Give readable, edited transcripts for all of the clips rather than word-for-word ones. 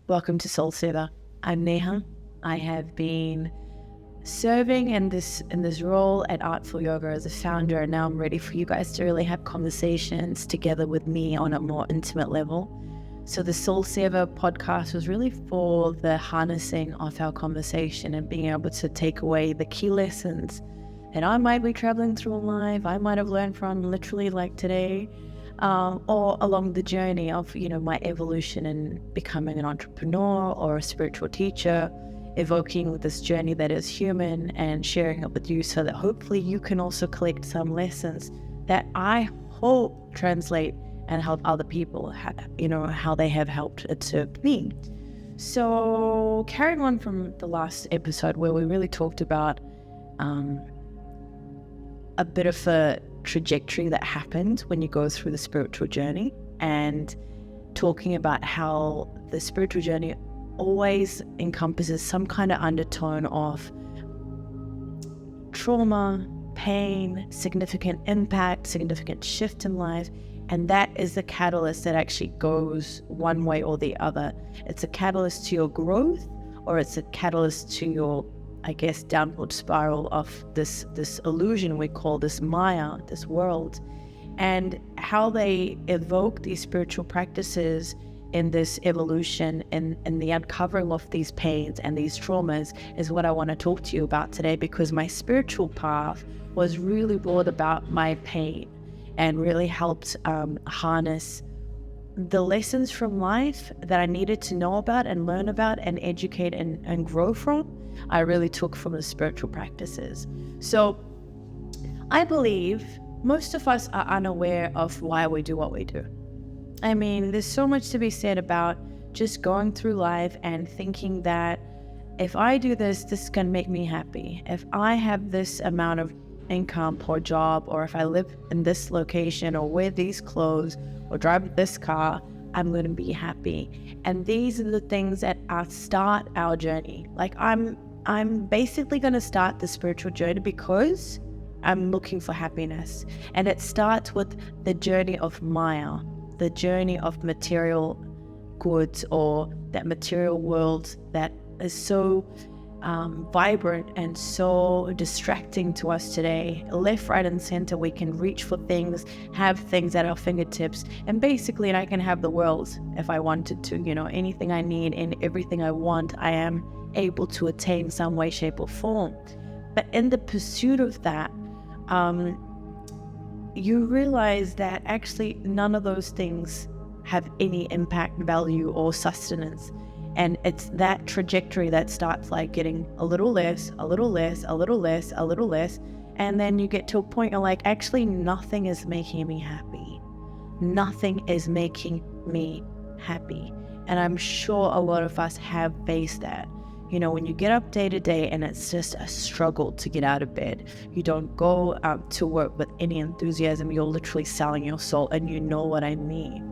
Welcome to Soul Seva. I'm Neha. I have been serving in this role at Artful Yoga as a founder, and now I'm ready for you guys to really have conversations together with me on a more intimate level. So the Soul Seva podcast was really for the harnessing of our conversation and being able to take away the key lessons that I might be traveling through in life, I might have learned from literally like today, or along the journey of, my evolution in becoming an entrepreneur or a spiritual teacher, evoking this journey that is human and sharing it with you so that hopefully you can also collect some lessons that I hope translate and help other people, how they have helped it served me. So carrying on from the last episode where we really talked about a bit of a trajectory that happens when you go through the spiritual journey, and talking about how the spiritual journey always encompasses some kind of undertone of trauma, pain, significant impact, significant shift in life, and that is the catalyst that actually goes one way or the other. It's a catalyst to your growth, or it's a catalyst to your, downward spiral of this illusion we call this Maya, this world. And how they evoke these spiritual practices in this evolution and the uncovering of these pains and these traumas is what I want to talk to you about today, because my spiritual path was really brought about my pain and really helped harness the lessons from life that I needed to know about and learn about and educate and grow from. I really took from the spiritual practices. So I believe most of us are unaware of why we do what we do. I mean, there's so much to be said about just going through life and thinking that if I do this is going to make me happy. If I have this amount of income or job, or if I live in this location or wear these clothes or drive this car, I'm going to be happy. And these are the things that start our journey. Like I'm basically going to start the spiritual journey because I'm looking for happiness. And it starts with the journey of Maya, the journey of material goods, or that material world that is so vibrant and so distracting to us today. Left, right, and center, we can reach for things, have things at our fingertips, and basically I can have the world if I wanted to. Anything I need and everything I want, I am able to attain some way, shape, or form. But in the pursuit of that, you realize that actually none of those things have any impact, value, or sustenance. And it's that trajectory that starts like getting a little less, a little less, a little less, a little less. And then you get to a point you're like, actually nothing is making me happy. Nothing is making me happy. And I'm sure a lot of us have faced that. When you get up day to day and it's just a struggle to get out of bed, you don't go to work with any enthusiasm, you're literally selling your soul, and you know what I mean.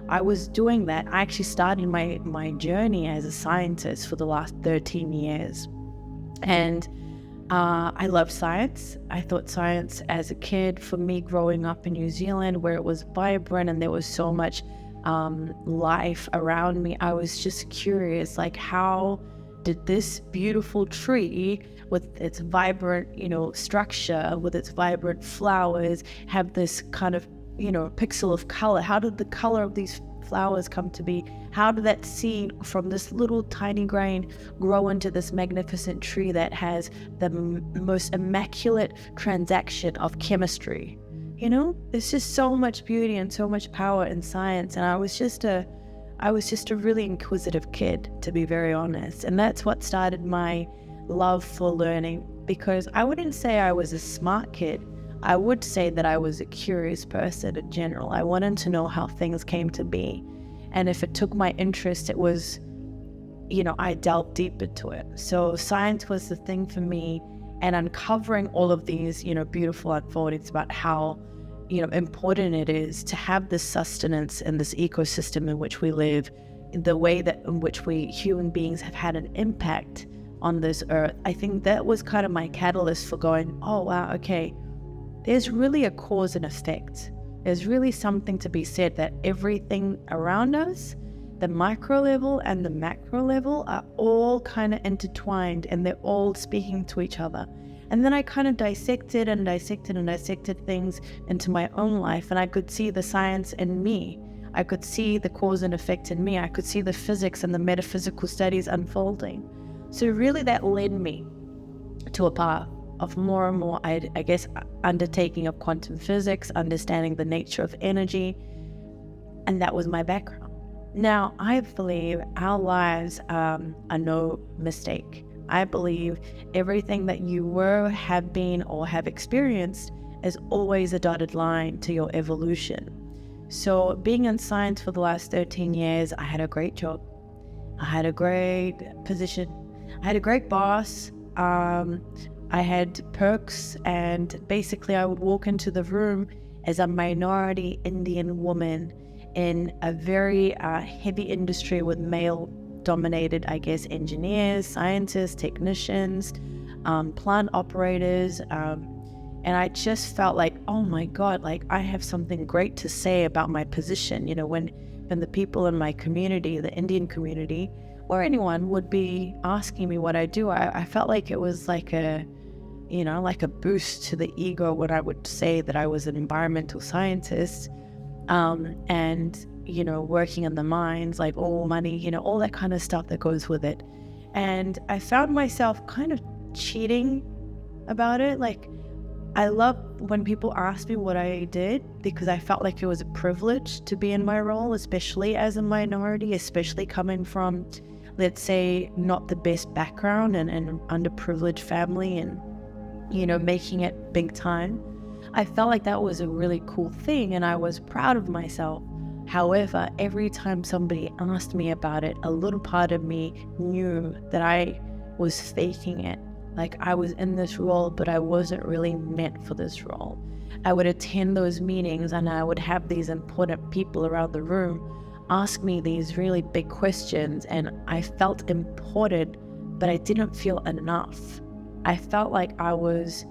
I was doing that. I actually started my journey as a scientist for the last 13 years. And I love science. I thought science as a kid, for me growing up in New Zealand where it was vibrant and there was so much life around me, I was just curious, like how did this beautiful tree with its vibrant, structure, with its vibrant flowers, have this kind of, pixel of color? How did the color of these flowers come to be? How did that seed from this little tiny grain grow into this magnificent tree that has the most immaculate transaction of chemistry? There's just so much beauty and so much power in science. And I was just a really inquisitive kid, to be very honest. And that's what started my love for learning, because I wouldn't say I was a smart kid. I would say that I was a curious person in general. I wanted to know how things came to be. And if it took my interest, it was, I delved deep into it. So science was the thing for me, and uncovering all of these, beautiful unfoldings about how, important it is to have this sustenance and this ecosystem in which we live, the way that in which we human beings have had an impact on this earth. I think that was kind of my catalyst for going, oh wow, okay, there's really a cause and effect. There's really something to be said that everything around us the micro level and the macro level are all kind of intertwined, and they're all speaking to each other. And then I kind of dissected things into my own life, and I could see the science in me. I could see the cause and effect in me. I could see the physics and the metaphysical studies unfolding. So really that led me to a path of more and more, I guess, undertaking of quantum physics, understanding the nature of energy, and that was my background. Now, I believe our lives are no mistake. I believe everything that you were, have been, or have experienced is always a dotted line to your evolution. So being in science for the last 13 years, I had a great job. I had a great position. I had a great boss. I had perks, and basically I would walk into the room as a minority Indian woman in a very heavy industry with male-dominated, I guess, engineers, scientists, technicians, plant operators, and I just felt like, oh my God, like I have something great to say about my position. You know, when the people in my community, the Indian community, or anyone would be asking me what I do, I felt like it was like a boost to the ego when I would say that I was an environmental scientist, and, you know, working in the mines, like all money, you know, all that kind of stuff that goes with it. And I found myself kind of cheating about it. Like, I love when people ask me what I did, because I felt like it was a privilege to be in my role, especially as a minority, especially coming from, let's say, not the best background and underprivileged family, and, you know, making it big time. I felt like that was a really cool thing, and I was proud of myself. However, every time somebody asked me about it, a little part of me knew that I was faking it. Like I was in this role, but I wasn't really meant for this role. I would attend those meetings, and I would have these important people around the room ask me these really big questions, and I felt important, but I didn't feel enough. I felt like I was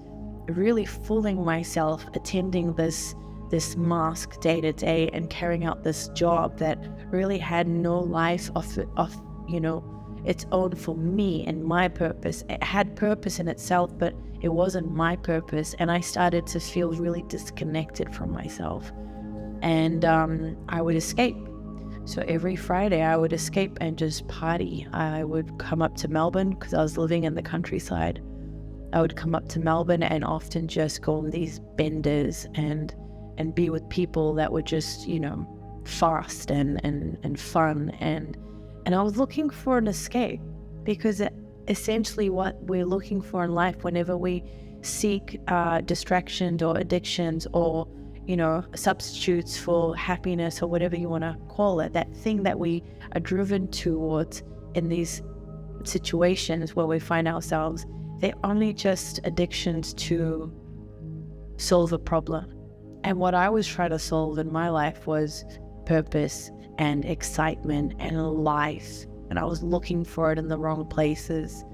really fooling myself attending this mask day to day and carrying out this job that really had no life of you know, its own for me and my purpose. It had purpose in itself, but it wasn't my purpose, and I started to feel really disconnected from myself. And I would escape. So every Friday I would escape and just party. I would come up to Melbourne because I was living in the countryside. I would come up to Melbourne and often just go on these benders and be with people that were just, you know, fast and fun, and I was looking for an escape, because essentially what we're looking for in life whenever we seek distractions or addictions, or, you know, substitutes for happiness, or whatever you want to call it, that thing that we are driven towards in these situations where we find ourselves, they're only just addictions to solve a problem. And what I was trying to solve in my life was purpose and excitement and life. And I was looking for it in the wrong places.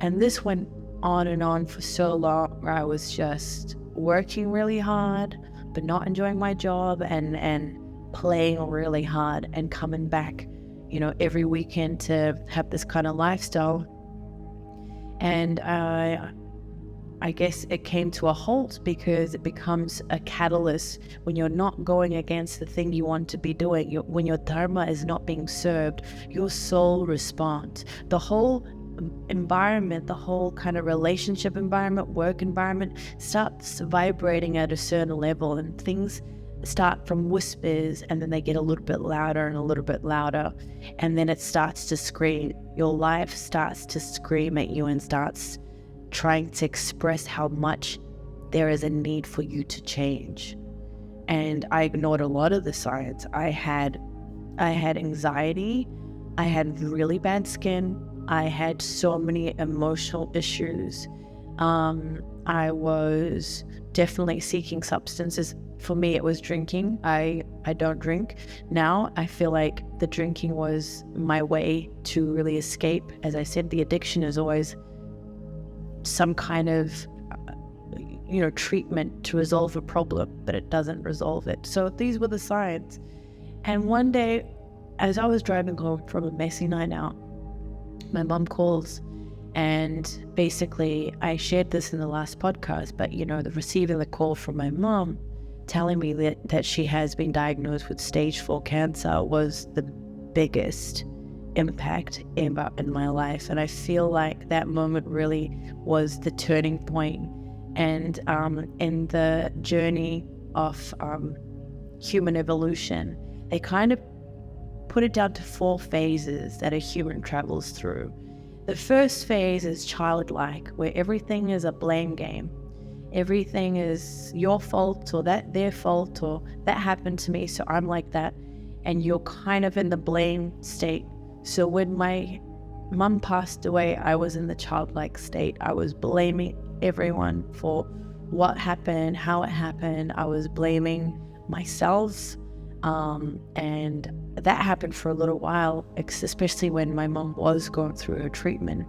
And this went on and on for so long, where I was just working really hard, but not enjoying my job, and playing really hard, and coming back, you know, every weekend to have this kind of lifestyle. And I guess it came to a halt, because it becomes a catalyst when you're not going against the thing you want to be doing. When your dharma is not being served, your soul responds. The whole environment, the whole kind of relationship environment, work environment starts vibrating at a certain level, and things start from whispers, and then they get a little bit louder and a little bit louder, and then it starts to scream. Your life starts to scream at you and starts trying to express how much there is a need for you to change. And I ignored a lot of the signs. I had anxiety, I had really bad skin, I had so many emotional issues. I was definitely seeking substances. For me, it was drinking. I don't drink now. I feel like the drinking was my way to really escape. As I said, the addiction is always some kind of, you know, treatment to resolve a problem, but it doesn't resolve it. So these were the signs. And one day as I was driving home from a messy night out, my mom calls, and basically I shared this in the last podcast, but receiving the call from my mom telling me that she has been diagnosed with stage 4 cancer was the biggest impact ever in my life. And I feel like that moment really was the turning point. And in the journey of human evolution, they kind of put it down to 4 phases that a human travels through. The first phase is childlike, where everything is a blame game. Everything is your fault, or that their fault, or that happened to me, so I'm like that. And you're kind of in the blame state. So when my mum passed away, I was in the childlike state. I was blaming everyone for what happened, how it happened. I was blaming myself. And that happened for a little while, especially when my mum was going through her treatment.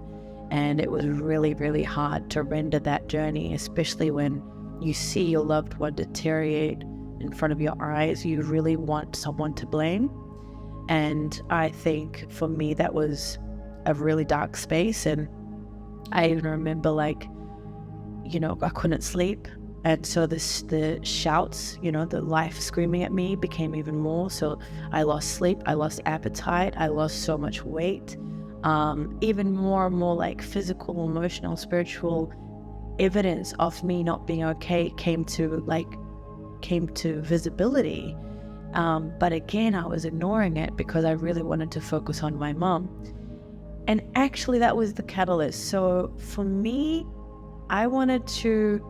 And it was really, really hard to render that journey, especially when you see your loved one deteriorate in front of your eyes. You really want someone to blame. And I think for me, that was a really dark space. And I even remember I couldn't sleep. And so the shouts, the life screaming at me became even more. So I lost sleep, I lost appetite, I lost so much weight. Even more and more physical, emotional, spiritual evidence of me not being okay came to visibility. But again, I was ignoring it because I really wanted to focus on my mom. And actually that was the catalyst. So for me, I wanted to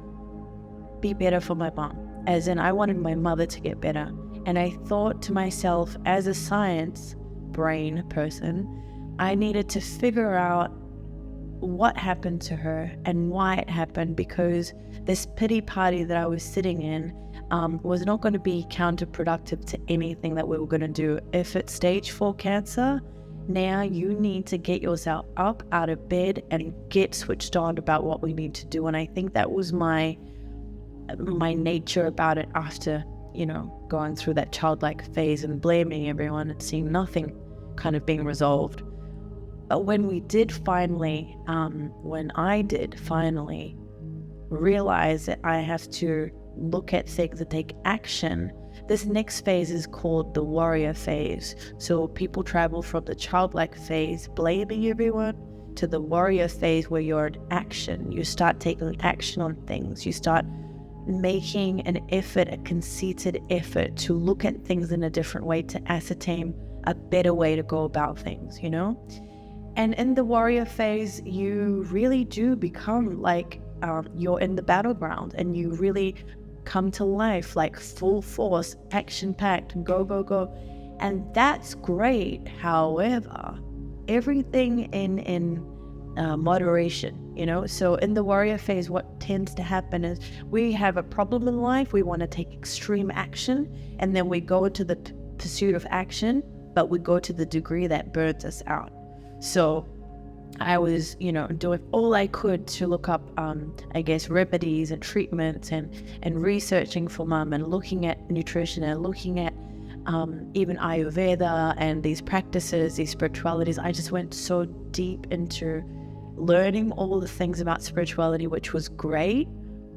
be better for my mom, as in I wanted my mother to get better. And I thought to myself, as a science brain person, I needed to figure out what happened to her and why it happened, because this pity party that I was sitting in was not going to be counterproductive to anything that we were going to do. If it's stage 4 cancer, now you need to get yourself up out of bed and get switched on about what we need to do. And I think that was my nature about it after, going through that childlike phase and blaming everyone and seeing nothing kind of being resolved. But when I did finally realize that I have to look at things and take action, this next phase is called the warrior phase. So people travel from the childlike phase, blaming everyone, to the warrior phase where you're in action. You start taking action on things. You start making an effort, a conceited effort to look at things in a different way, to ascertain a better way to go about things, And in the warrior phase, you really do become you're in the battleground, and you really come to life full force, action-packed, go, go, go. And that's great. However, everything in moderation, So in the warrior phase, what tends to happen is we have a problem in life, we want to take extreme action, and then we go into the pursuit of action, but we go to the degree that burns us out. So I was, doing all I could to look up, remedies and treatments and researching for mum and looking at nutrition and looking at even Ayurveda and these practices, these spiritualities. I just went so deep into learning all the things about spirituality, which was great,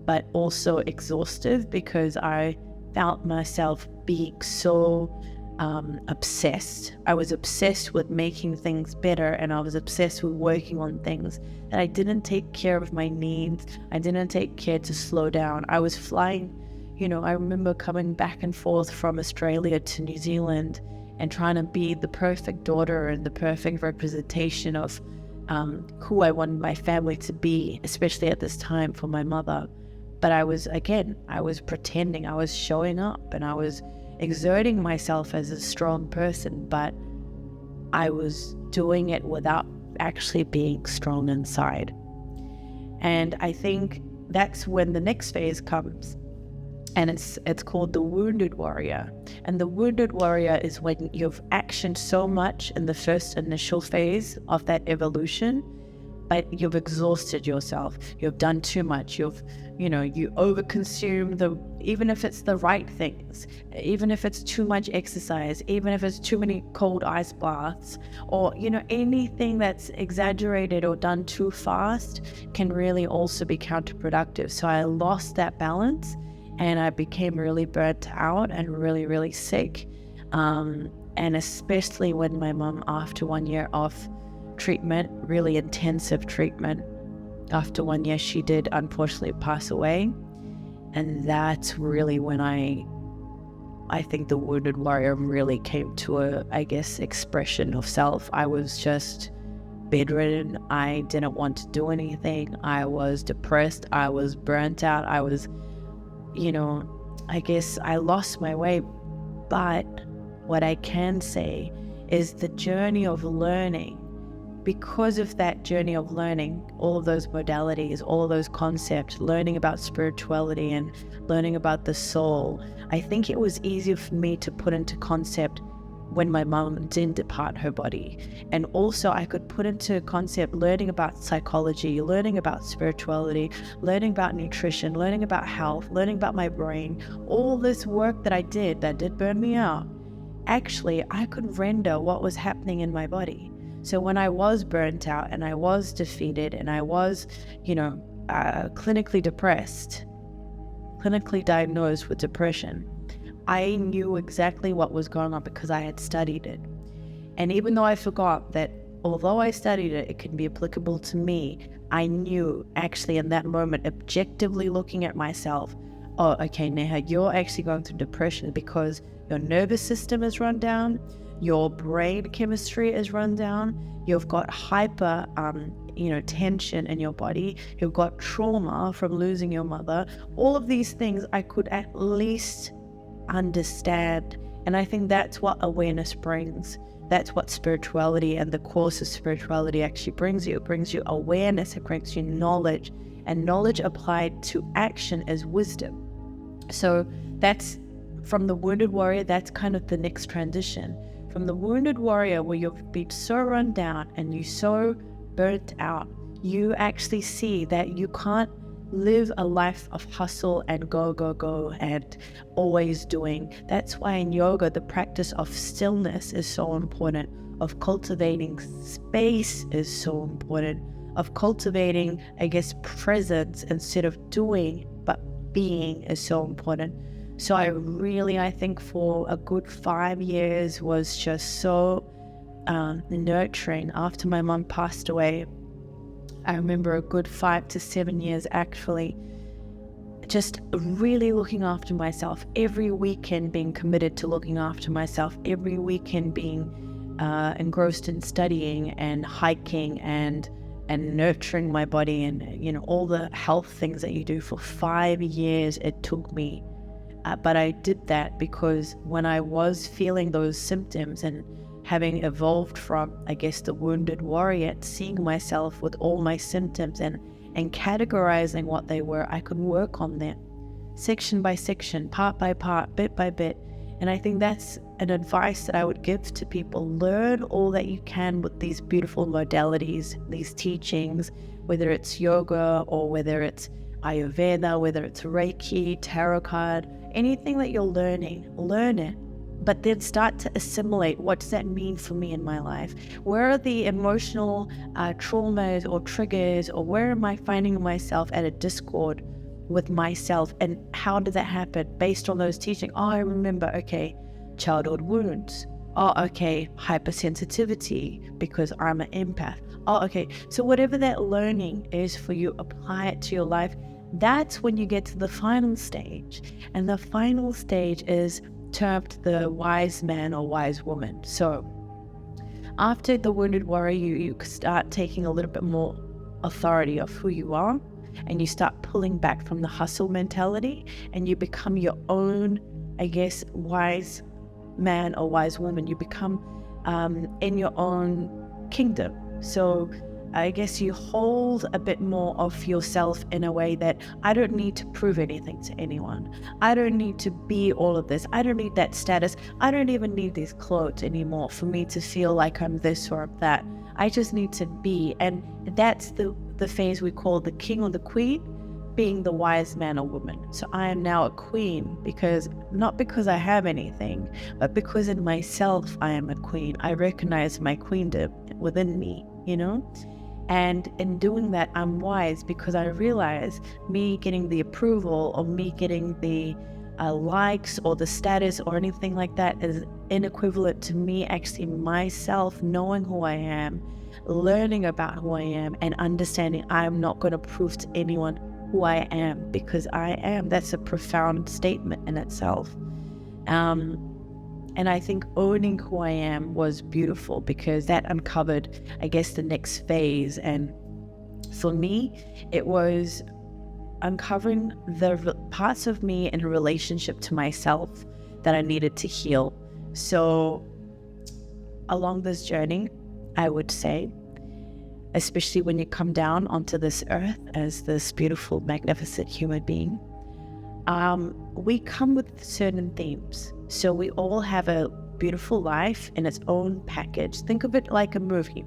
but also exhaustive, because I felt myself being so obsessed. I was obsessed with making things better, and I was obsessed with working on things that I didn't take care of my needs. I didn't take care to slow down. I was flying, I remember coming back and forth from Australia to New Zealand and trying to be the perfect daughter and the perfect representation of who I wanted my family to be, especially at this time for my mother. But I was pretending, I was showing up, and I was exerting myself as a strong person, but I was doing it without actually being strong inside. And I think that's when the next phase comes, and it's called the wounded warrior. And the wounded warrior is when you've actioned so much in the first initial phase of that evolution, you've exhausted yourself. You've done too much. You overconsume even if it's the right things, even if it's too much exercise, even if it's too many cold ice baths, or, anything that's exaggerated or done too fast can really also be counterproductive. So I lost that balance and I became really burnt out and really, really sick. And especially when my mom, after 1 year of treatment, really intensive treatment, after 1 year, she did unfortunately pass away. And that's really when I think the wounded warrior really came to expression of self. I was just bedridden. I didn't want to do anything. I was depressed. I was burnt out. I was, I lost my way. But what I can say is the journey of learning, because of that journey of learning, all of those modalities, all of those concepts, learning about spirituality and learning about the soul, I think it was easier for me to put into concept when my mom didn't depart her body. And also I could put into concept learning about psychology, learning about spirituality, learning about nutrition, learning about health, learning about my brain, all this work that I did that did burn me out. Actually, I could render what was happening in my body. So when I was burnt out and I was defeated and I was, clinically depressed, clinically diagnosed with depression, I knew exactly what was going on because I had studied it. And even though I forgot that although I studied it, it can be applicable to me, I knew actually in that moment, objectively looking at myself, oh, okay, Neha, you're actually going through depression because your nervous system is run down, your brain chemistry is run down, you've got hyper tension in your body, you've got trauma from losing your mother. All of these things I could at least understand. And I think that's what awareness brings. That's what spirituality and the course of spirituality actually brings you. It brings you awareness, it brings you knowledge, and knowledge applied to action is wisdom. So that's from the wounded warrior, that's kind of the next transition. From the wounded warrior, where you've been so run down and you're so burnt out, you actually see that you can't live a life of hustle and go and always doing. That's why in yoga, the practice of stillness is so important, of cultivating space is so important, of cultivating, presence instead of doing, but being is so important. So I think for a good 5 years was just so nurturing. After my mom passed away, I remember a good 5 to 7 years actually, just really looking after myself. Every weekend being committed to looking after myself. Every weekend being engrossed in studying and hiking and nurturing my body and all the health things that you do. For 5 years it took me. But I did that because when I was feeling those symptoms and having evolved from, the wounded warrior, seeing myself with all my symptoms and categorizing what they were, I could work on them section by section, part by part, bit by bit. And I think that's an advice that I would give to people. Learn all that you can with these beautiful modalities, these teachings, whether it's yoga or whether it's Ayurveda, whether it's Reiki, tarot card, anything that you're learning, learn it. But then start to assimilate, what does that mean for me in my life? Where are the emotional traumas or triggers, or where am I finding myself at a discord with myself, and how did that happen based on those teachings? Oh, I remember, childhood wounds. Oh, hypersensitivity because I'm an empath. Oh, so whatever that learning is for you, apply it to your life. That's when you get to the final stage. And the final stage is termed the wise man or wise woman. So after the wounded warrior, you start taking a little bit more authority of who you are, and you start pulling back from the hustle mentality, and you become your own, wise man or wise woman. You become in your own kingdom. So you hold a bit more of yourself in a way that I don't need to prove anything to anyone. I don't need to be all of this. I don't need that status. I don't even need these clothes anymore for me to feel like I'm this or I'm that. I just need to be. And that's the phase we call the king or the queen, being the wise man or woman. So I am now a queen, not because I have anything, but because in myself I am a queen. I recognize my queendom within me, And in doing that, I'm wise because I realize me getting the approval or me getting the likes or the status or anything like that is inequivalent to me actually myself knowing who I am, learning about who I am, and understanding I'm not going to prove to anyone who I am because I am. That's a profound statement in itself. And I think owning who I am was beautiful because that uncovered, I guess, the next phase. And for me, it was uncovering the parts of me in relationship to myself that I needed to heal. So along this journey, I would say, especially when you come down onto this earth as this beautiful, magnificent human being, we come with certain themes. So we all have a beautiful life in its own package. Think of it like a movie.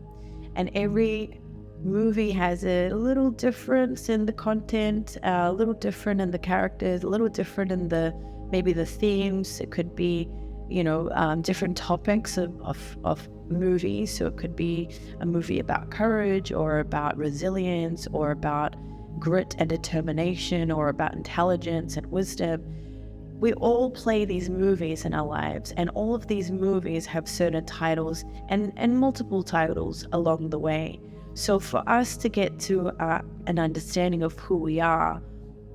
And every movie has a little difference in the content, a little different in the characters, a little different in maybe the themes. It could be, different topics of movies. So it could be a movie about courage or about resilience or about grit and determination or about intelligence and wisdom. We all play these movies in our lives, and all of these movies have certain titles and multiple titles along the way. So for us to get to an understanding of who we are,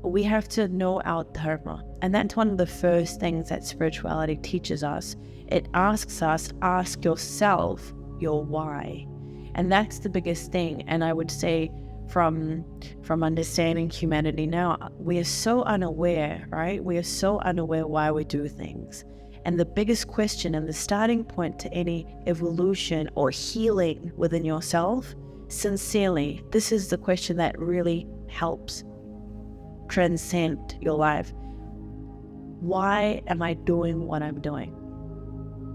we have to know our dharma. And that's one of the first things that spirituality teaches us. It asks us, ask yourself your why. And that's the biggest thing. And I would say from understanding humanity now, we are so unaware, right? We are so unaware why we do things. And the biggest question and the starting point to any evolution or healing within yourself, sincerely, this is the question that really helps transcend your life. Why am I doing what I'm doing?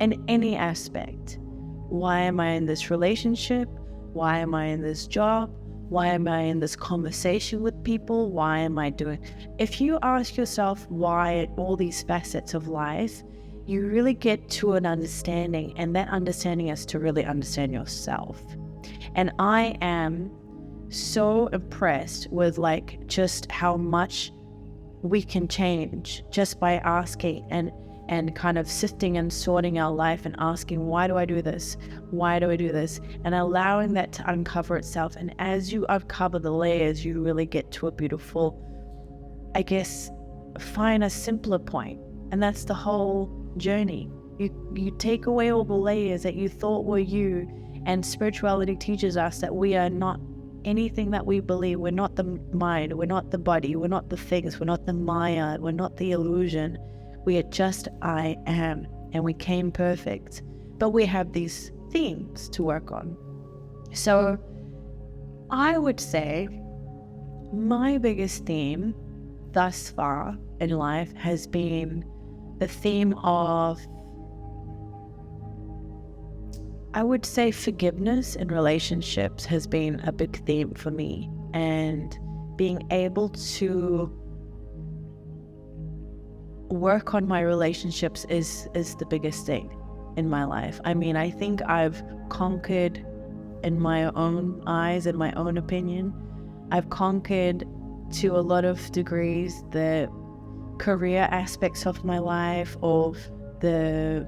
In any aspect. Why am I in this relationship? Why am I in this job? Why am I in this conversation with people? Why am I doing? If you ask yourself why in all these facets of life, you really get to an understanding, and that understanding is to really understand yourself. And I am so impressed with just how much we can change just by asking and kind of sifting and sorting our life and asking, why do I do this? Why do I do this? And allowing that to uncover itself. And as you uncover the layers, you really get to a beautiful, I guess, find a simpler point. And that's the whole journey. You take away all the layers that you thought were you, and spirituality teaches us that we are not anything that we believe. We're not the mind, we're not the body, we're not the things, we're not the Maya, we're not the illusion. We are just I am, and we came perfect. But we have these themes to work on. So I would say my biggest theme thus far in life has been the theme of, I would say, forgiveness in relationships has been a big theme for me, and being able to work on my relationships is the biggest thing in my life. I mean, I think I've conquered, in my own eyes, in my own opinion, I've conquered to a lot of degrees the career aspects of my life, or the,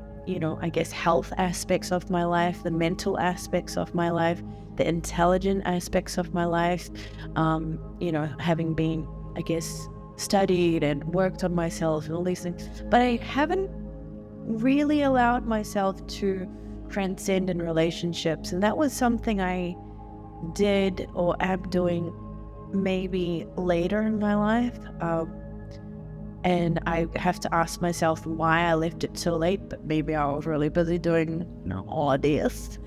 I guess, health aspects of my life, the mental aspects of my life, the intelligent aspects of my life, having been, I guess, studied and worked on myself and all these things. But I haven't really allowed myself to transcend in relationships. And that was something I did or am doing maybe later in my life. And I have to ask myself why I left it so late, but maybe I was really busy doing all of this.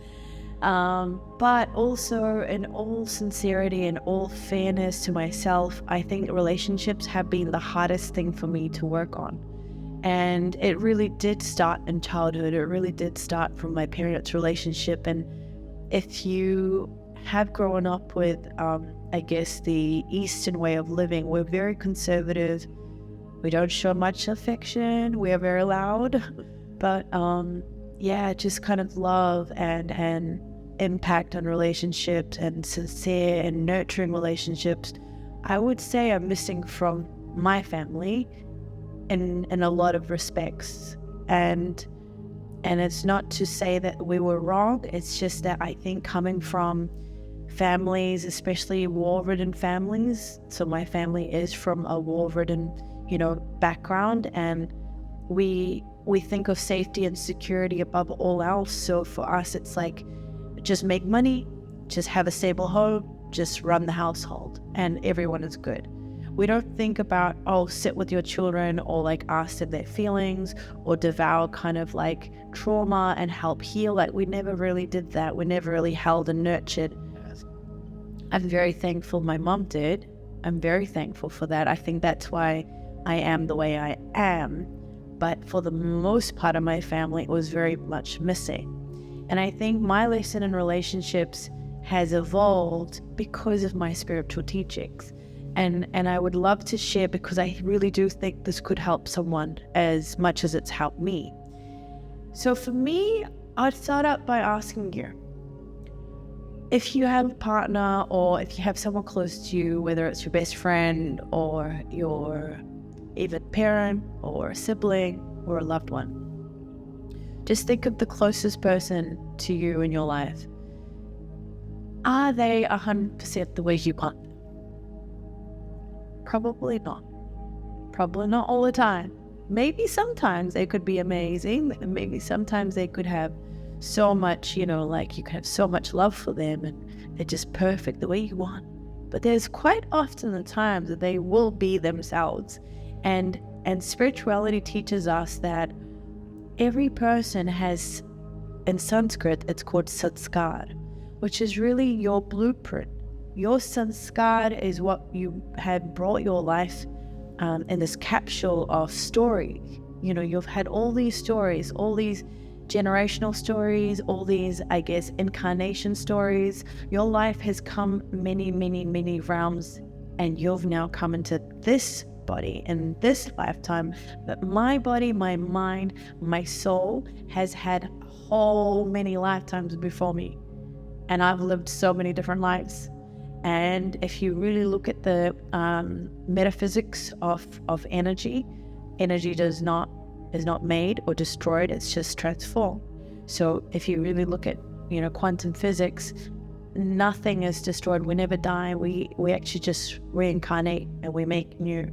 But also, in all sincerity and all fairness to myself, I think relationships have been the hardest thing for me to work on. And it really did start in childhood. It really did start from my parents' relationship. And if you have grown up with, I guess, the Eastern way of living, we're very conservative. We don't show much affection. We are very loud. But just kind of love and impact on relationships and sincere and nurturing relationships, I would say, are missing from my family in a lot of respects. And it's not to say that we were wrong. It's just that I think coming from families, especially war-ridden families, so my family is from a war-ridden, background, and we think of safety and security above all else. So for us, it's like, just make money, just have a stable home, just run the household, and everyone is good. We don't think about, sit with your children, or like ask them their feelings, or devour kind of like trauma and help heal. Like, we never really did that. We never really held and nurtured. I'm very thankful my mom did. I'm very thankful for that. I think that's why I am the way I am. But for the most part of my family, it was very much missing. And I think my lesson in relationships has evolved because of my spiritual teachings. And I would love to share, because I really do think this could help someone as much as it's helped me. So for me, I'd start out by asking you, if you have a partner, or if you have someone close to you, whether it's your best friend or your even parent or a sibling or a loved one, just think of the closest person to you in your life. Are they 100% the way you want? Probably not. Probably not all the time. Maybe sometimes they could be amazing. Maybe sometimes they could have so much, like you could have so much love for them and they're just perfect the way you want. But there's quite often the times that they will be themselves. And spirituality teaches us that every person has, in Sanskrit, it's called Sanskar, which is really your blueprint. Your Sanskar is what you have brought your life in this capsule of story. You've had all these stories, all these generational stories, all these, I guess, incarnation stories. Your life has come many, many, many realms, and you've now come into this body in this lifetime. But my body, my mind, my soul has had whole many lifetimes before me, and I've lived so many different lives. And if you really look at the metaphysics of energy is not made or destroyed, it's just transformed. So if you really look at quantum physics, nothing is destroyed. We never die. We actually just reincarnate and we make new.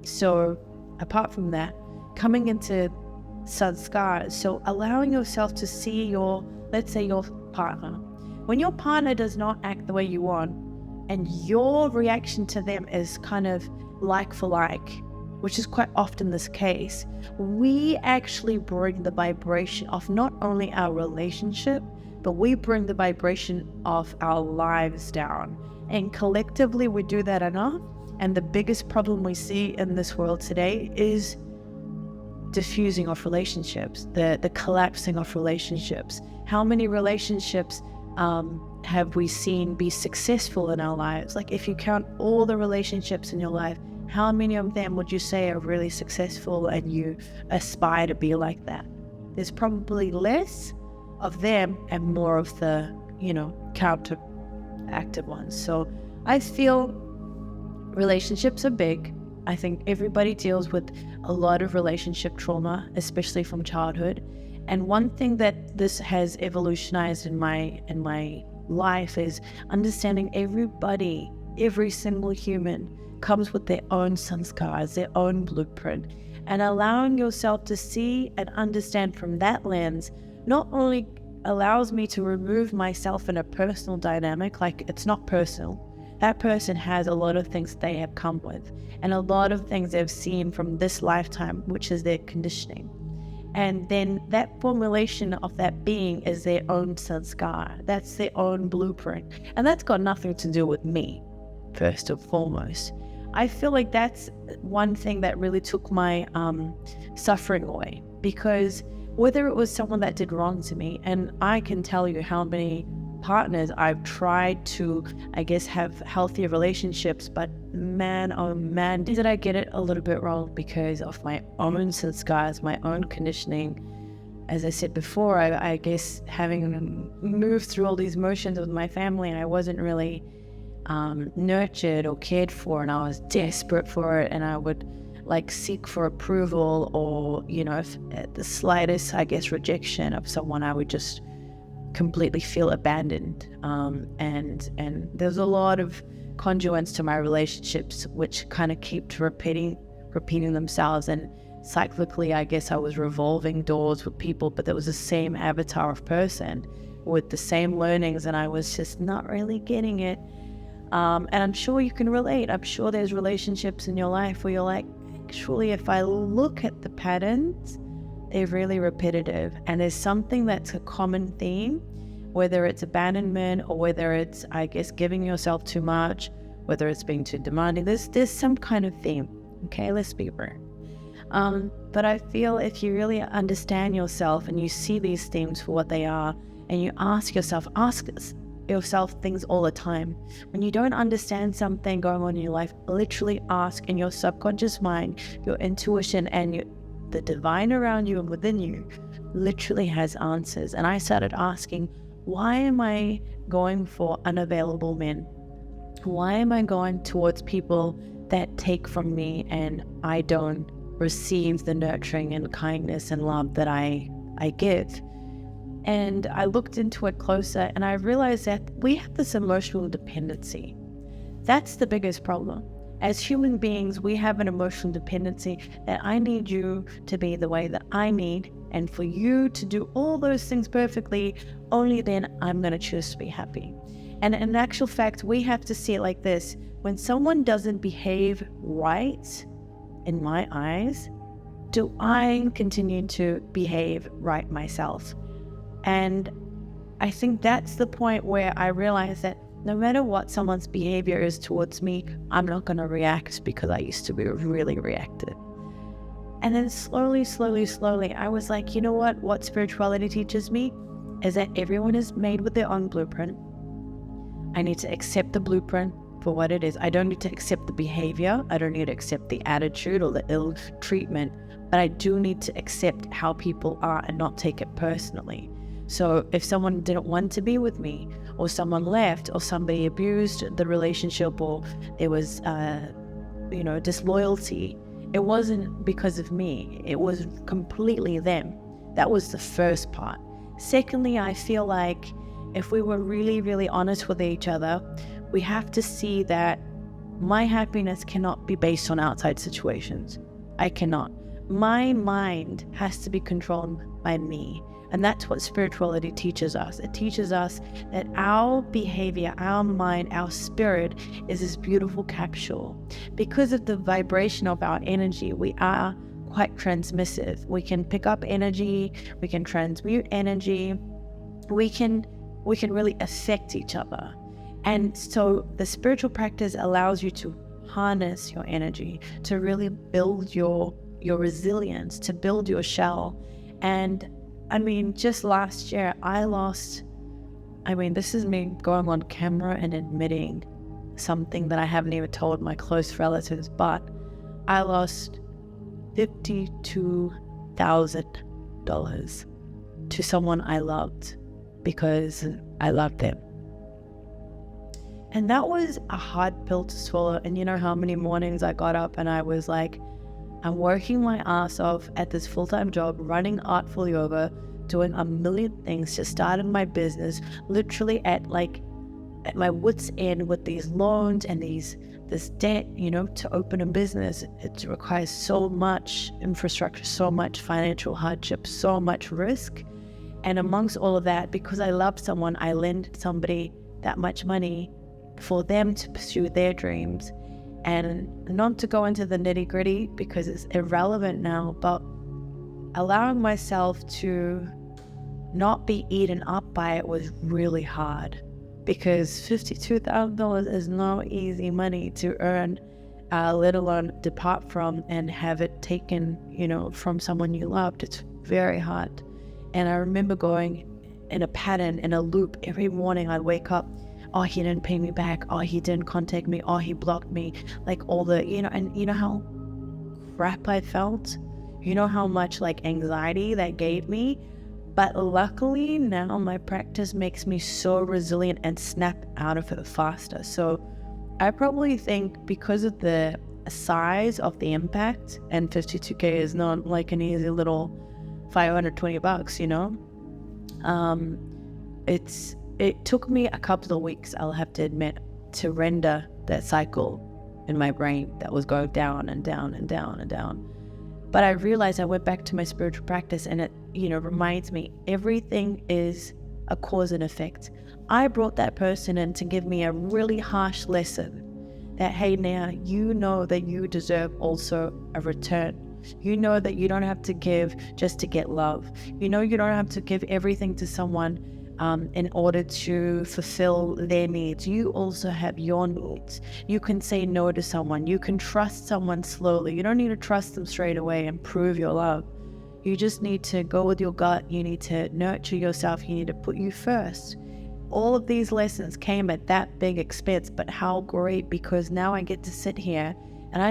So apart from that, coming into Sanskar, so allowing yourself to see let's say your partner. When your partner does not act the way you want, and your reaction to them is kind of like for like, which is quite often this case, we actually bring the vibration of not only our relationship, but we bring the vibration of our lives down. And collectively we do that enough. And the biggest problem we see in this world today is diffusing of relationships, the collapsing of relationships. How many relationships have we seen be successful in our lives? Like, if you count all the relationships in your life, how many of them would you say are really successful and you aspire to be like that? There's probably less of them and more of the, counteractive ones. So I feel relationships are big. I think everybody deals with a lot of relationship trauma, especially from childhood. And one thing that this has evolutionized in my life is understanding every single human comes with their own sanskars, their own blueprint, and allowing yourself to see and understand from that lens not only allows me to remove myself in a personal dynamic, like it's not personal. That person has a lot of things they have come with and a lot of things they've seen from this lifetime, which is their conditioning. And then that formulation of that being is their own sanskar. That's their own blueprint. And that's got nothing to do with me, first and foremost. I feel like that's one thing that really took my suffering away, because whether it was someone that did wrong to me. And I can tell you how many partners I've tried to, I guess, have healthier relationships, but man, oh man, did I get it a little bit wrong because of my own Sanskars, my own conditioning. As I said before, I guess having moved through all these motions with my family, I wasn't really nurtured or cared for, and I was desperate for it, and I would like seek for approval, or, you know, if at the slightest, I guess, rejection of someone, I would just completely feel abandoned. And there's a lot of conduits to my relationships which kind of kept repeating themselves, and cyclically, I guess I was revolving doors with people, but there was the same avatar of person with the same learnings, and I was just not really getting it. And I'm sure you can relate. I'm sure there's relationships in your life where you're like, actually, if I look at the patterns, they're really repetitive, and there's something that's a common theme, whether it's abandonment or whether it's, I guess, giving yourself too much, whether it's being too demanding. There's some kind of theme. Okay, let's be real. But I feel if you really understand yourself and you see these themes for what they are, and you ask yourself things all the time. When you don't understand something going on in your life, literally ask, in your subconscious mind, your intuition, and the divine around you and within you literally has answers. And I started asking, why am I going for unavailable men? Why am I going towards people that take from me and I don't receive the nurturing and kindness and love that I give? And I looked into it closer, and I realized that we have this emotional dependency. That's the biggest problem. As human beings, we have an emotional dependency that I need you to be the way that I need, and for you to do all those things perfectly, only then I'm going to choose to be happy. And in actual fact, we have to see it like this. When someone doesn't behave right, in my eyes, do I continue to behave right myself? And I think that's the point where I realize that no matter what someone's behavior is towards me, I'm not going to react, because I used to be really reactive. And then slowly, I was like, you know what spirituality teaches me is that everyone is made with their own blueprint. I need to accept the blueprint for what it is. I don't need to accept the behavior. I don't need to accept the attitude or the ill treatment, but I do need to accept how people are and not take it personally. So if someone didn't want to be with me, or someone left, or somebody abused the relationship, or there was, disloyalty, it wasn't because of me. It was completely them. That was the first part. Secondly, I feel like if we were really honest with each other, we have to see that my happiness cannot be based on outside situations. I cannot. My mind has to be controlled by me. And that's what spirituality teaches us. It teaches us that our behavior, our mind, our spirit is this beautiful capsule. Because of the vibration of our energy, we are quite transmissive. We can pick up energy, we can transmute energy, we can really affect each other. And so the spiritual practice allows you to harness your energy, to really build your resilience, to build your shell. And I mean, just last year, this is me going on camera and admitting something that I haven't even told my close relatives, but I lost $52,000 to someone I loved because I loved them. And that was a hard pill to swallow. And you know how many mornings I got up and I was like, I'm working my ass off at this full-time job, running Artful Yoga, doing a million things, just started my business, literally at my wit's end with these loans and this debt, to open a business. It requires so much infrastructure, so much financial hardship, so much risk. And amongst all of that, because I love someone, I lend somebody that much money for them to pursue their dreams. And not to go into the nitty gritty because it's irrelevant now, but allowing myself to not be eaten up by it was really hard, because $52,000 is no easy money to earn, let alone depart from and have it taken, from someone you loved. It's very hard. And I remember going in a pattern, in a loop. Every morning I'd wake up, oh, he didn't pay me back. Oh, he didn't contact me. Oh, he blocked me. Like all the, and you know how crap I felt? You know how much like anxiety that gave me? But luckily now my practice makes me so resilient and snap out of it faster. So I probably think because of the size of the impact, and 52K is not like an easy little $520, it took me a couple of weeks, I'll have to admit, to render that cycle in my brain that was going down and down and down and down. But I realized, I went back to my spiritual practice, and it, reminds me everything is a cause and effect. I brought that person in to give me a really harsh lesson that, hey, Neha, you know that you deserve also a return. You know that you don't have to give just to get love. You know you don't have to give everything to someone in order to fulfill their needs. You also have your needs. You can say no to someone. You can trust someone slowly. You don't need to trust them straight away and prove your love. You just need to go with your gut. You need to nurture yourself. You need to put you first. All of these lessons came at that big expense, but how great, because now I get to sit here and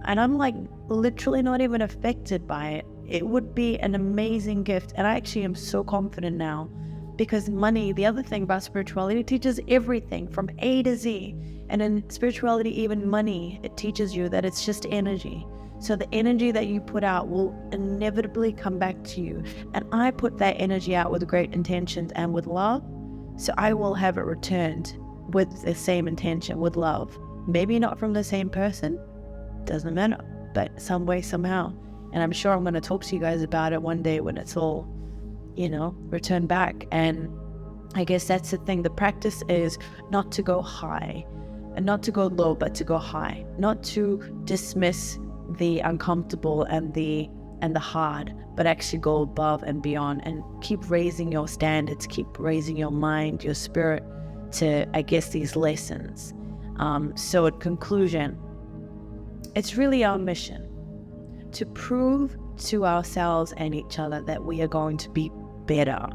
I'm like literally not even affected by it. It would be an amazing gift. And I actually am so confident now, because money, the other thing about spirituality, teaches everything from A to Z. And in spirituality, even money, it teaches you that it's just energy. So the energy that you put out will inevitably come back to you. And I put that energy out with great intentions and with love. So I will have it returned with the same intention, with love. Maybe not from the same person, doesn't matter, but some way, somehow. And I'm sure I'm going to talk to you guys about it one day when it's all, returned back. And I guess that's the thing. The practice is not to go high and not to go low, but to go high, not to dismiss the uncomfortable and the hard, but actually go above and beyond and keep raising your standards, keep raising your mind, your spirit to, I guess, these lessons. So in conclusion, it's really our mission to prove to ourselves and each other that we are going to be better,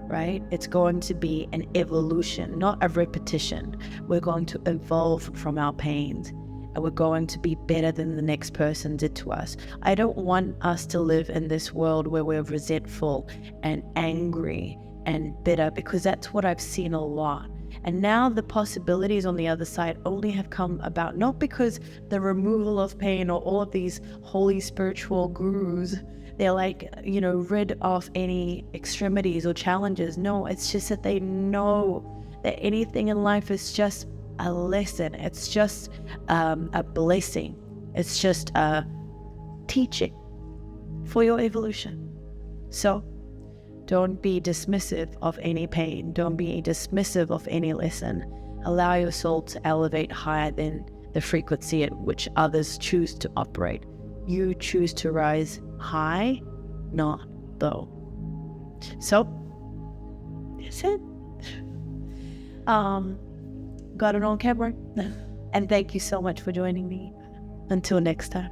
right? It's going to be an evolution, not a repetition. We're going to evolve from our pains, and we're going to be better than the next person did to us. I don't want us to live in this world where we're resentful and angry and bitter, because that's what I've seen a lot. And now the possibilities on the other side only have come about, not because the removal of pain or all of these holy spiritual gurus, they're like, rid of any extremities or challenges. No, it's just that they know that anything in life is just a lesson. It's just a blessing. It's just a teaching for your evolution. So don't be dismissive of any pain. Don't be dismissive of any lesson. Allow your soul to elevate higher than the frequency at which others choose to operate. You choose to rise high, not low. So, that's it. Got it on camera. And thank you so much for joining me. Until next time.